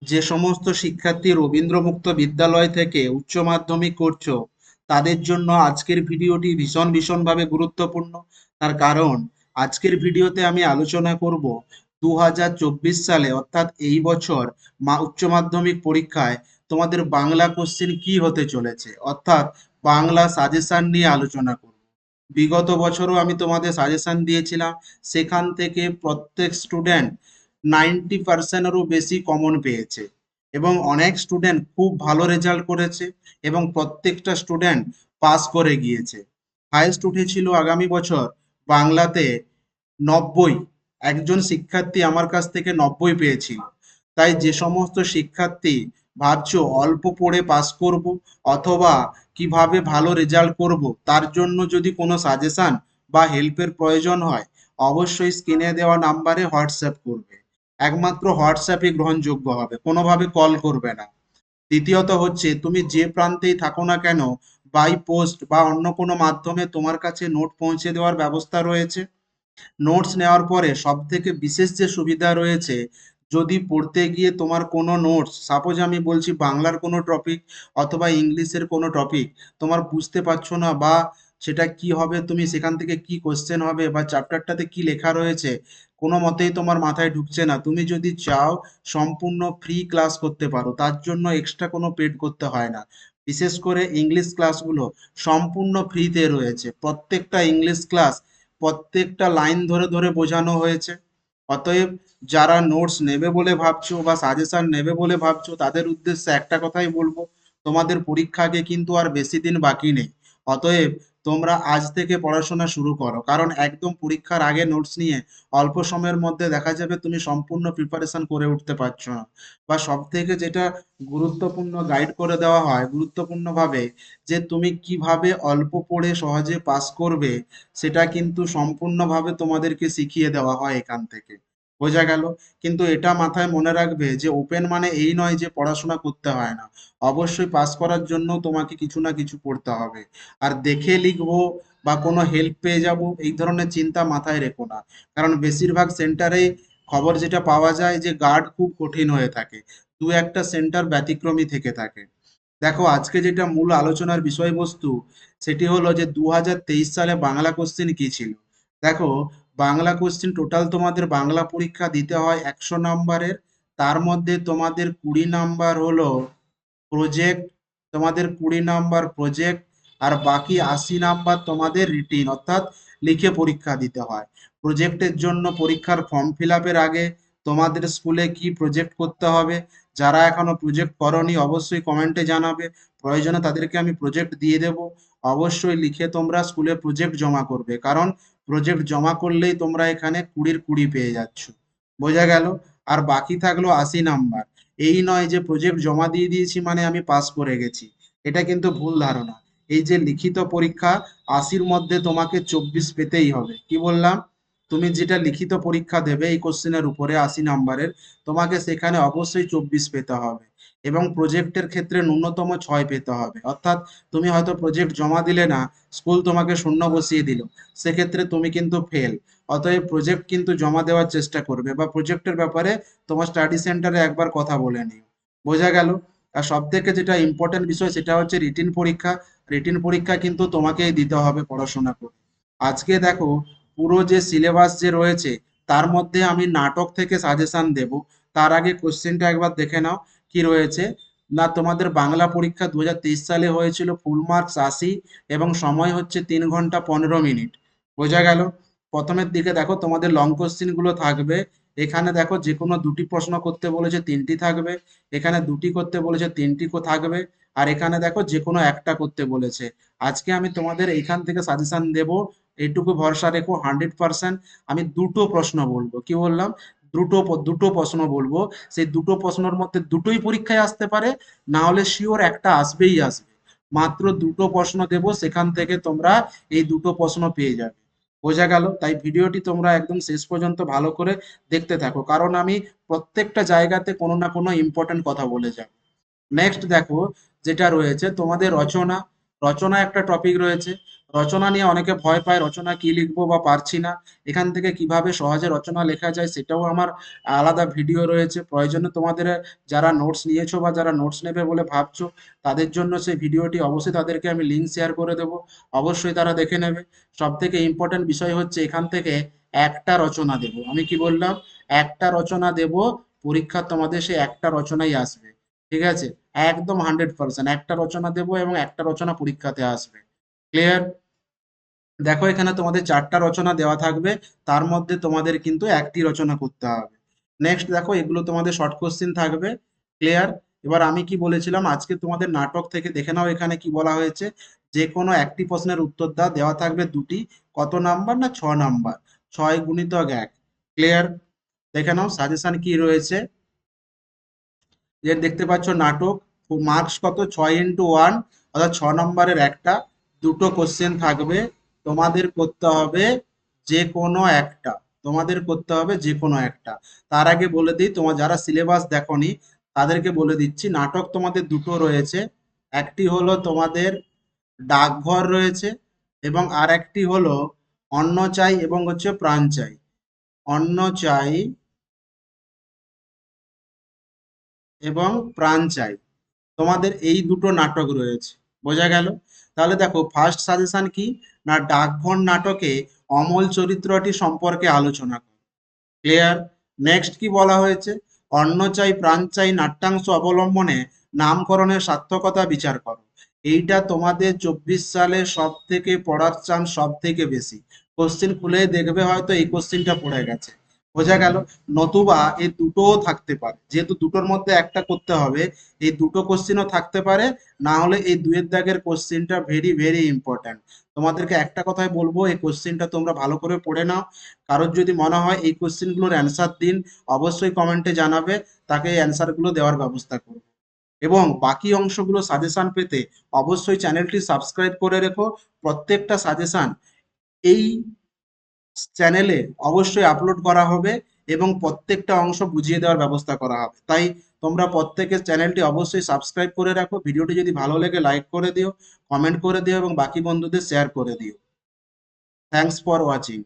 যে সমস্ত শিক্ষার্থী রবীন্দ্রমুক্ত বিদ্যালয় থেকে উচ্চ মাধ্যমিক করছো তাদের জন্য আজকের ভিডিওটি ভীষণভাবে গুরুত্বপূর্ণ। তার কারণ আজকের ভিডিওতে আমি আলোচনা করব 2024 সালে অর্থাৎ এই বছর উচ্চ মাধ্যমিক পরীক্ষায় তোমাদের বাংলা কোশ্চেন কি হতে চলেছে, অর্থাৎ বাংলা সাজেশন নিয়ে আলোচনা করব। বিগত বছরও আমি তোমাদের সাজেশন দিয়েছিলাম, সেখান থেকে প্রত্যেক স্টুডেন্ট 90%-এরও বেশি কমন পেয়েছে এবং অনেক স্টুডেন্ট খুব ভালো রেজাল্ট করেছে এবং প্রত্যেকটা স্টুডেন্ট পাস করে গিয়েছে। হাইয়েস্ট উঠেছিল আগামী বছর বাংলাতে 90। একজন শিক্ষার্থী আমার কাছ থেকে 90 পেয়েছিল। তাই যে সমস্ত শিক্ষার্থী ভাবছো অল্প পড়ে পাস করব অথবা কিভাবে ভালো রেজাল্ট করব, তার জন্য যদি কোনো সাজেশন বা হেল্পের প্রয়োজন হয় অবশ্যই স্ক্রিনে দেওয়া নাম্বারে হোয়াটসঅ্যাপ করবে। একমাত্র হোয়াটসঅ্যাপই গ্রহণযোগ্য হবে, কোনোভাবে কল করবে না। দ্বিতীয়ত হচ্ছে, তুমি যে প্রান্তেই থাকো না কেন, বাই পোস্ট বা অন্য কোনো মাধ্যমে তোমার কাছে নোট পৌঁছে দেওয়ার ব্যবস্থা রয়েছে। নোটস নেওয়ার পরে সব থেকে বিশেষ যে সুবিধা রয়েছে, যদি পড়তে গিয়ে তোমার কোনো নোটস, সাপোজ আমি বলছি বাংলার কোনো টপিক অথবা ইংলিশের কোনো টপিক তোমার বুঝতে পারছো না, বা সেটা কি হবে, তুমি সেখান থেকে কি কোশ্চেন হবে বা চ্যাপ্টারটাতে কি লেখা রয়েছে কোনো মতেই তোমার মাথায় ঢুকছে না, তুমি যদি চাও সম্পূর্ণ ফ্রি ক্লাস করতে পারো, তার জন্য এক্সট্রা কোনো পেড করতে হয় না। বিশেষ করে ইংলিশ ক্লাসগুলো সম্পূর্ণ ফ্রিতে রয়েছে। প্রত্যেকটা ইংলিশ ক্লাস প্রত্যেকটা লাইন ধরে ধরে বোঝানো হয়েছে। অতএব যারা নোটস নেবে বলে ভাবছো বা সাজেশন নেবে বলে ভাবছো তাদের উদ্দেশ্যে একটা কথাই বলবো, তোমাদের পরীক্ষাকে কিন্তু আর বেশি দিন বাকি নেই। অতএব তোমরা আজ থেকে পড়াশোনা শুরু করো, কারণ একদম পরীক্ষার আগে নোটস নিয়ে অল্প সময়ের মধ্যে দেখা যাবে তুমি সম্পূর্ণ প্রিপারেশন করে উঠতে পারছো না। বা সব থেকে যেটা গুরুত্বপূর্ণ গাইড করে দেওয়া হয় গুরুত্বপূর্ণভাবে, যে তুমি কিভাবে অল্প পড়ে সহজে পাস করবে, সেটা কিন্তু সম্পূর্ণভাবে তোমাদেরকে শিখিয়ে দেওয়া হয় এখান থেকে। বোঝা গেল? কিন্তু এটা মাথায় মনে রাখবে যে ওপেন মানে এই নয় যে পড়াশোনা করতে হয় না। অবশ্যই পাস করার জন্য তোমাকে কিছু না কিছু পড়তে হবে। আর দেখে লিখবো বা কোনো হেল্প পেয়ে যাব এই ধরনের চিন্তা মাথায় রেখো না। কারণ বেশিরভাগ সেন্টারে খবর যেটা পাওয়া যায় যে গার্ড খুব কঠিন হয়ে থাকে, দু একটা সেন্টার ব্যতিক্রমী থেকে থাকে। দেখো, আজকে যেটা মূল আলোচনার বিষয়বস্তু সেটি হলো যে 2023 সালে বাংলা কোশ্চেন কি ছিল। দেখো, বাংলা কোশ্চেন টোটাল তোমাদের বাংলা পরীক্ষা দিতে হয় 100 নম্বরের। তার মধ্যে তোমাদের 20 নাম্বার হলো প্রজেক্ট, তোমাদের 20 নাম্বার প্রজেক্ট, আর বাকি 80 নাম্বার তোমাদের রিটিন অর্থাৎ লিখে পরীক্ষা দিতে হয়। প্রজেক্টের জন্য পরীক্ষার ফর্ম ফিল আপের আগে তোমাদের স্কুলে কি প্রজেক্ট করতে হবে, যারা এখনো প্রজেক্ট করনি অবশ্যই কমেন্টে জানাবে, প্রয়োজনে তাদেরকে আমি প্রজেক্ট দিয়ে দেব। অবশ্যই লিখে তোমরা স্কুলে প্রজেক্ট জমা করবে, কারণ প্রজেক্ট জমা করলেই তোমরা এখানে 20-এর 20 পেয়ে যাচ্ছ। বোঝা গেল? আর বাকি থাকলো 80 নাম্বার। এই নয় যে প্রজেক্ট জমা দিয়ে দিয়েছি মানে আমি পাস করে গেছি, এটা কিন্তু ভুল ধারণা। এই যে লিখিত পরীক্ষা, 80-র মধ্যে তোমাকে 24 পেতেই হবে। কি বললাম? তুমি যেটা লিখিত পরীক্ষা দেবে এই কোশ্চেনের উপরে 80 নাম্বারের, তোমাকে সেখানে অবশ্যই 24 পেতে হবে। এবং প্রজেক্টের ক্ষেত্রে ন্যূনতম 6 পেতে হবে। অর্থাৎ তুমি হয়তো প্রজেক্ট জমা দিলে না, স্কুল তোমাকে শূন্য বসিয়ে দিল, সেক্ষেত্রে তুমি কিন্তু ফেল। অতএব প্রজেক্ট কিন্তু জমা দেওয়ার চেষ্টা করবে, বা প্রজেক্টের ব্যাপারে তোমার স্টাডি সেন্টারে একবার কথা বলে নিও। বোঝা গেল? আর সব থেকে যেটা ইম্পর্টেন্ট বিষয় সেটা হচ্ছে রিটিন পরীক্ষা। রিটিন পরীক্ষা কিন্তু তোমাকেই দিতে হবে পড়াশোনা করে। আজকে দেখো, পুরো যে সিলেবাস যে রয়েছে তার মধ্যে আমি নাটক থেকে সাজেশন দেব। তার আগে কোশ্চেনটা একবার দেখে নাও কি রয়েছে। না, তোমাদের বাংলা পরীক্ষা 2023 সালে হয়েছিল, ফুল মার্কস 80 এবং সময় হচ্ছে 3 ঘন্টা 15 মিনিট। বোঝা গেল? প্রথমের দিকে দেখো তোমাদের লং কোশ্চেন গুলো থাকবে। এখানে দেখো যে কোনো দুটি প্রশ্ন করতে বলেছে, তিনটি থাকবে। এখানে দুটি করতে বলেছে, তিনটি থাকবে। আর এখানে দেখো যে কোনো একটা করতে বলেছে। আজকে আমি তোমাদের এইখান থেকে সাজেশন দেব, এইটুকু ভরসা রেখো 100%। আমি দুটো প্রশ্ন বলবো, কি বললাম? দুটো প্রশ্ন বলবো। সেই দুটো প্রশ্নের মধ্যে দুটোই পরীক্ষায় আসতে পারে, না হলে শিওর একটা আসবেই আসবে। মাত্র দুটো প্রশ্ন দেব, সেখান থেকে তোমরা এই দুটো প্রশ্ন পেয়ে যাবে। বোঝা গেল? তাই ভিডিওটি তোমরা একদম শেষ পর্যন্ত ভালো করে দেখতে থাকো, কারণ আমি প্রত্যেকটা জায়গাতে কোনো না কোনো ইম্পর্টেন্ট কথা বলে যাব। নেক্সট দেখো, যেটা রয়েছে তোমাদের রচনা। রচনা একটা টপিক রয়েছে। রচনা নিয়ে অনেকে ভয় পায়, রচনা কি লিখবো বা পারছি না। এখান থেকে কিভাবে সহজে রচনা লেখা যায় সেটাও আমার আলাদা ভিডিও রয়েছে। প্রয়োজনে তোমাদের যারা নোটস নিয়েছো বা যারা নোটস নেবে বলে ভাবছো তাদের জন্য সেই ভিডিওটি অবশ্যই তাদেরকে আমি লিঙ্ক শেয়ার করে দেবো, অবশ্যই তারা দেখে নেবে। সব থেকে ইম্পর্টেন্ট বিষয় হচ্ছে এখান থেকে একটা রচনা দেব, আমি কি বললাম, একটা রচনা দেব, পরীক্ষা তোমাদের সেই একটা রচনাই আসবে, ঠিক আছে? একদম 100% একটা রচনা দেব এবং একটা রচনা পরীক্ষাতে আসবে। ক্লিয়ার? দেখো এখানে তোমাদের 4টা রচনা দেওয়া থাকবে, তার মধ্যে তোমাদের কিন্তু একটি রচনা করতে হবে। নেক্সট দেখো এগুলো তোমাদের শর্ট কোশ্চেন থাকবে। ক্লিয়ার? এবার আমি কি বলেছিলাম, আজকে তোমাদের নাটক থেকে দেখে নাও এখানে কি বলা হয়েছে। যে কোনো একটি প্রশ্নের উত্তর দাও, দেওয়া থাকবে দুটি। কত নাম্বার? না 6 নাম্বার। 6 × 1। ক্লিয়ার? দেখে নাও সাজেশন কি রয়েছে। যে দেখতে পাচ্ছ নাটক, মার্কস কত? 6 × 1, অর্থাৎ 6 নম্বরের একটা। দুটো কোশ্চেন থাকবে, তোমাদের করতে হবে যে কোনো একটা, তোমাদের করতে হবে যে কোনো একটা। তার আগে বলে দিই, তোমার যারা সিলেবাস দেখোনি তাদেরকে বলে দিচ্ছি, নাটক তোমাদের দুটো রয়েছে। একটি হলো তোমাদের ডাকঘর রয়েছে, এবং আর একটি হলো অন্ন চাই এবং হচ্ছে প্রাণ চাই। অন্ন চাই এবং প্রাণ চাই, তোমাদের এই দুটো নাটক রয়েছে। বোঝা গেল? তাহলে দেখো ফার্স্ট সাজেশন কি, না ডাকঘর নাটকে অমল চরিত্রটি সম্পর্কে আলোচনা করো। ক্লিয়ার? নেক্সট কি বলা হয়েছে, অন্ন চাই প্রাণ চাই নাট্যাংশ অবলম্বনে নামকরণের সার্থকতা বিচার করো। এইটা তোমাদের 24 সালে সব থেকে পড়ার চান্স সব থেকে বেশি। কোশ্চিন খুলে দেখবে হয়তো এই কোশ্চিনটা পড়ে গেছে। বোঝা গেল? নতুবা এই দুটোও থাকতে পারে, যেহেতু দুটোর মধ্যে একটা করতে হবে, এই দুটো কোশ্চিনও থাকতে পারে। না হলে এই দুয়ের দাগের কোশ্চিনটা ভেরি ভেরি ইম্পর্ট্যান্ট। তোমাদেরকে একটা কথাই বলবো, এই কোশ্চিনটা তোমরা ভালো করে পড়ে নাও। কারোর যদি মনে হয় এই কোশ্চেনগুলোর অ্যান্সার দিন, অবশ্যই কমেন্টে জানাবে, তাকে এই অ্যান্সারগুলো দেওয়ার ব্যবস্থা করব। এবং বাকি অংশগুলো সাজেশন পেতে অবশ্যই চ্যানেলটি সাবস্ক্রাইব করে রেখো। প্রত্যেকটা সাজেশন এই চ্যানেলে অবশ্যই আপলোড করা হবে এবং প্রত্যেকটা অংশ বুঝিয়ে দেওয়ার ব্যবস্থা করা হবে। তাই তোমরা প্রত্যেকের চ্যানেলটি অবশ্যই সাবস্ক্রাইব করে রাখো। ভিডিওটি যদি ভালো লেগে লাইক করে দিও, কমেন্ট করে দিও এবং বাকি বন্ধুদের শেয়ার করে দিও। Thanks for watching.